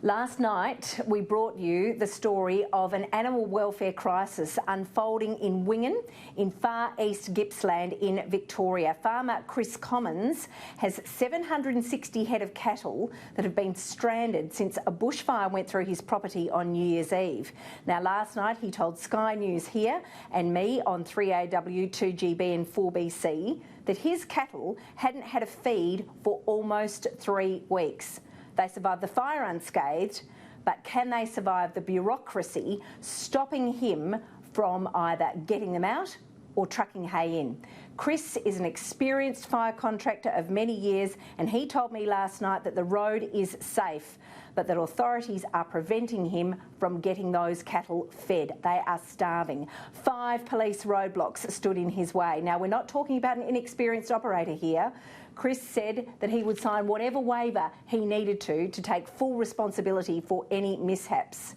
Last night, we brought you the story of an animal welfare crisis unfolding in Wingen in far east Gippsland in Victoria. Farmer Chris Commins has 760 head of cattle that have been stranded since a bushfire went through his property on New Year's Eve. Now, last night he told Sky News here and me on 3AW, 2GB and 4BC that his cattle hadn't had a feed for almost 3 weeks. They survived the fire unscathed, but can they survive the bureaucracy stopping him from either getting them out or trucking hay in? Chris is an experienced fire contractor of many years, and he told me last night that the road is safe, but that authorities are preventing him from getting those cattle fed. They are starving. 5 police roadblocks stood in his way. Now, we're not talking about an inexperienced operator here. Chris said that he would sign whatever waiver he needed to take full responsibility for any mishaps.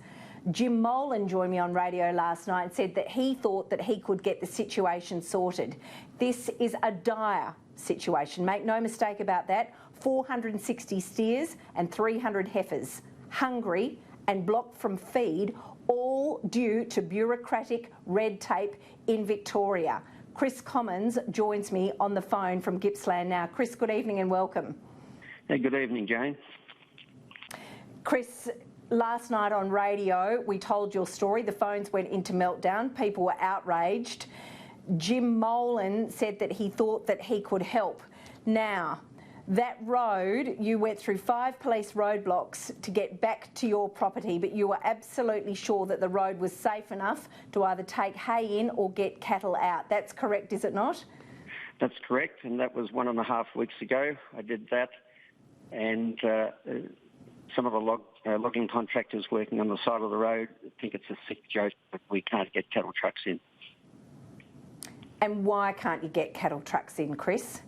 Jim Molan joined me on radio last night and said that he thought that he could get the situation sorted. This is a dire situation, make no mistake about that. 460 steers and 300 heifers, hungry and blocked from feed, all due to bureaucratic red tape in Victoria. Chris Commins joins me on the phone from Gippsland now. Chris, good evening and welcome. Hey, good evening, Jane. Chris, last night on radio, we told your story. The phones went into meltdown. People were outraged. Jim Molan said that he thought that he could help. Now, that road, you went through 5 police roadblocks to get back to your property, but you were absolutely sure that the road was safe enough to either take hay in or get cattle out. That's correct, is it not? That's correct, and that was 1.5 weeks ago. I did that, and some of the logging contractors working on the side of the road think it's a sick joke, but we can't get cattle trucks in. And why can't you get cattle trucks in, Chris?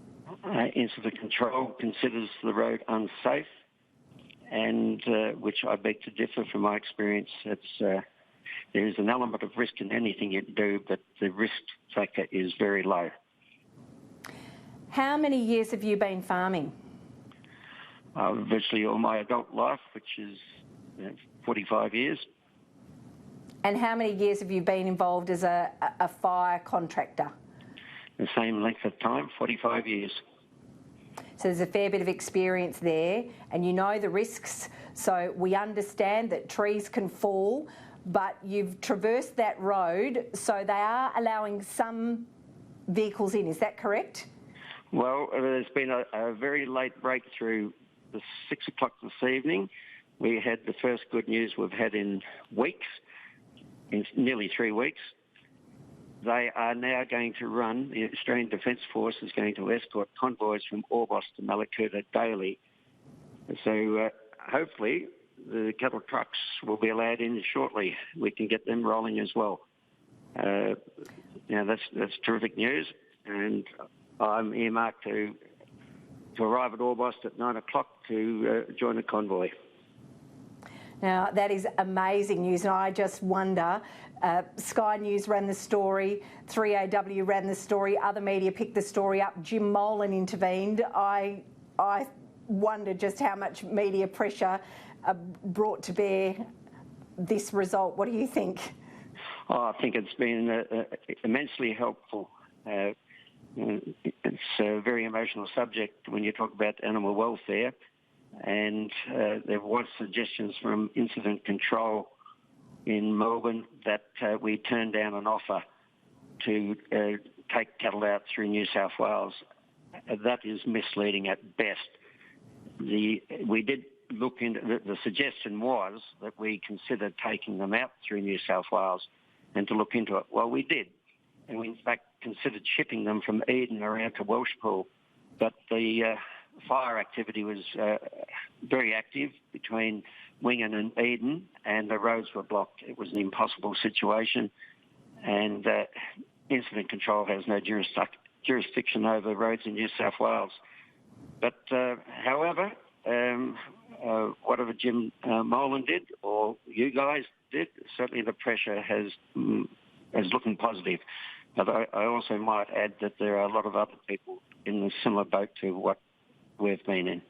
Incident Control considers the road unsafe, and which I beg to differ from my experience. There is an element of risk in anything you do, but the risk factor is very low. How many years have you been farming? Virtually all my adult life, which is 45 years. And how many years have you been involved as a fire contractor? The same length of time, 45 years. So there's a fair bit of experience there, and you know the risks. So we understand that trees can fall, but you've traversed that road, so they are allowing some vehicles in. Is that correct? Well, there's been a very late breakthrough. The 6 o'clock this evening, we had the first good news we've had in weeks, in nearly 3 weeks. They are now going to run, the Australian Defence Force is going to escort convoys from Orbost to Mallacoota daily. So hopefully the cattle trucks will be allowed in shortly. We can get them rolling as well. That's terrific news, and I'm earmarked to arrive at Orbost at 9 o'clock to join the convoy. Now, that is amazing news, and I just wonder, Sky News ran the story, 3AW ran the story, other media picked the story up, Jim Molan intervened. I wonder just how much media pressure brought to bear this result. What do you think? I think it's been immensely helpful. It's a very emotional subject when you talk about animal welfare. And there was suggestions from Incident Control in Melbourne that we turned down an offer to take cattle out through New South Wales. That is misleading at best. We did look into the suggestion was that we considered taking them out through New South Wales and to look into it. Well, we did, and we in fact considered shipping them from Eden around to Welshpool, but the fire activity was very active between Wingen and Eden, and the roads were blocked. It was an impossible situation, and Incident Control has no jurisdiction over roads in New South Wales. But however, whatever Jim Molan did, or you guys did, certainly the pressure is looking positive. But I also might add that there are a lot of other people in a similar boat to what we've been in.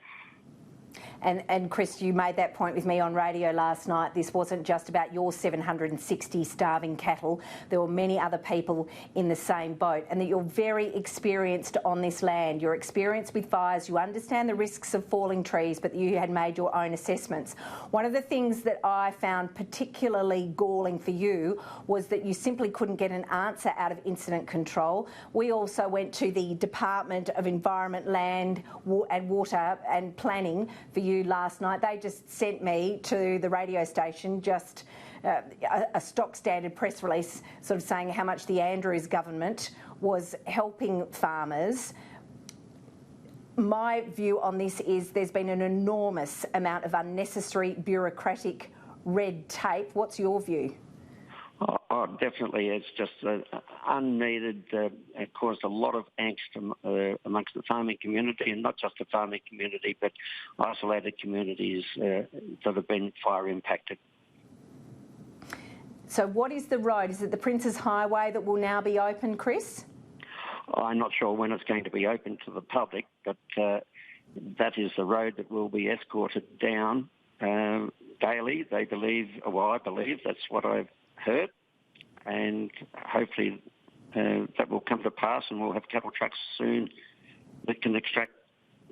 And Chris, you made that point with me on radio last night. This wasn't just about your 760 starving cattle. There were many other people in the same boat, and that you're very experienced on this land. You're experienced with fires, you understand the risks of falling trees, but you had made your own assessments. One of the things that I found particularly galling for you was that you simply couldn't get an answer out of incident control. We also went to the Department of Environment, Land and Water and Planning for you last night. They just sent me to the radio station just a stock standard press release sort of saying how much the Andrews government was helping farmers. My view on this is there's been an enormous amount of unnecessary bureaucratic red tape. What's your view? Oh, definitely. It's just unneeded. It caused a lot of angst amongst the farming community, and not just the farming community, but isolated communities that have been fire impacted. So what is the road? Is it the Prince's Highway that will now be open, Chris? I'm not sure when it's going to be open to the public, but that is the road that will be escorted down daily. They believe, well, I believe that's what I've heard, and hopefully that will come to pass, and we'll have cattle trucks soon that can extract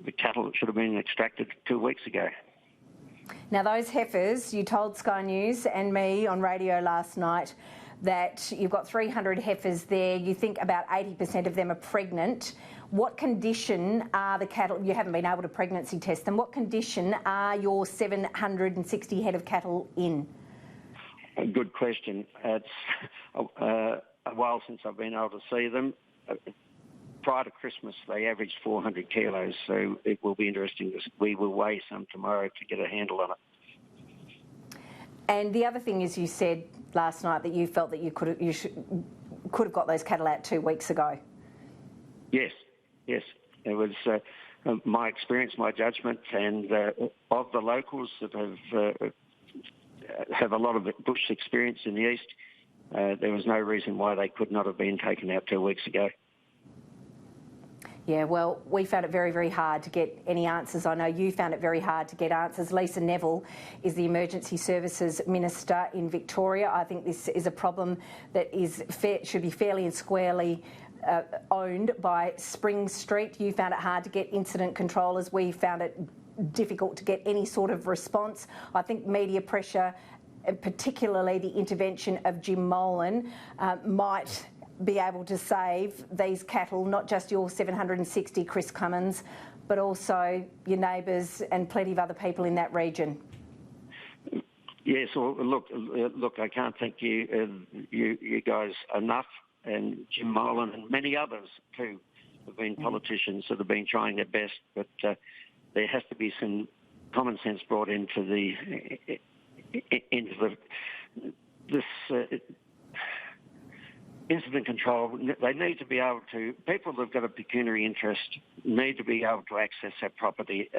the cattle that should have been extracted 2 weeks ago. Now those heifers, you told Sky News and me on radio last night that you've got 300 heifers there. You think about 80% of them are pregnant. What condition are the cattle? You haven't been able to pregnancy test them. What condition are your 760 head of cattle in? A good question. It's a while since I've been able to see them. Prior to Christmas, they averaged 400 kilos, so it will be interesting. We will weigh some tomorrow to get a handle on it. And the other thing is, you said last night that you felt that you could have got those cattle out 2 weeks ago. Yes. It was my experience, my judgment, and of the locals that have a lot of bush experience in the east, there was no reason why they could not have been taken out 2 weeks ago. Yeah, well, we found it very, very hard to get any answers. I know you found it very hard to get answers. Lisa Neville is the Emergency Services Minister in Victoria. I think this is a problem that should be fairly and squarely owned by Spring Street. You found it hard to get incident controllers. We found it difficult to get any sort of response. I think media pressure, and particularly the intervention of Jim Molan, might be able to save these cattle, not just your 760, Chris Commins, but also your neighbours and plenty of other people in that region. Yes, well, look, I can't thank you guys enough, and Jim Molan and many others too have been politicians that have been trying their best, but there has to be some common sense brought into this incident control. They need to be able to, people that have got a pecuniary interest need to be able to access that property.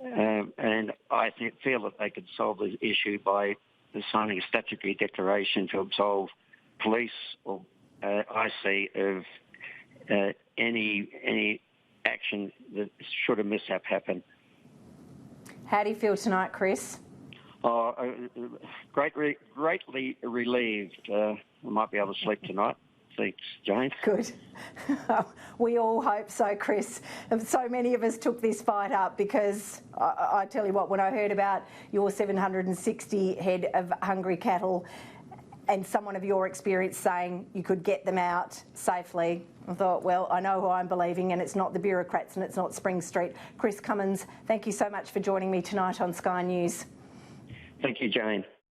And I feel that they could solve the issue by signing a statutory declaration to absolve police or IC of any action that should a mishap happen. How do you feel tonight, Chris? Greatly relieved. I might be able to sleep tonight. Thanks, Jane. Good. We all hope so, Chris. So many of us took this fight up because I tell you what, when I heard about your 760 head of hungry cattle and someone of your experience saying you could get them out safely, I thought, well, I know who I'm believing, and it's not the bureaucrats and it's not Spring Street. Chris Commins, thank you so much for joining me tonight on Sky News. Thank you, Jane.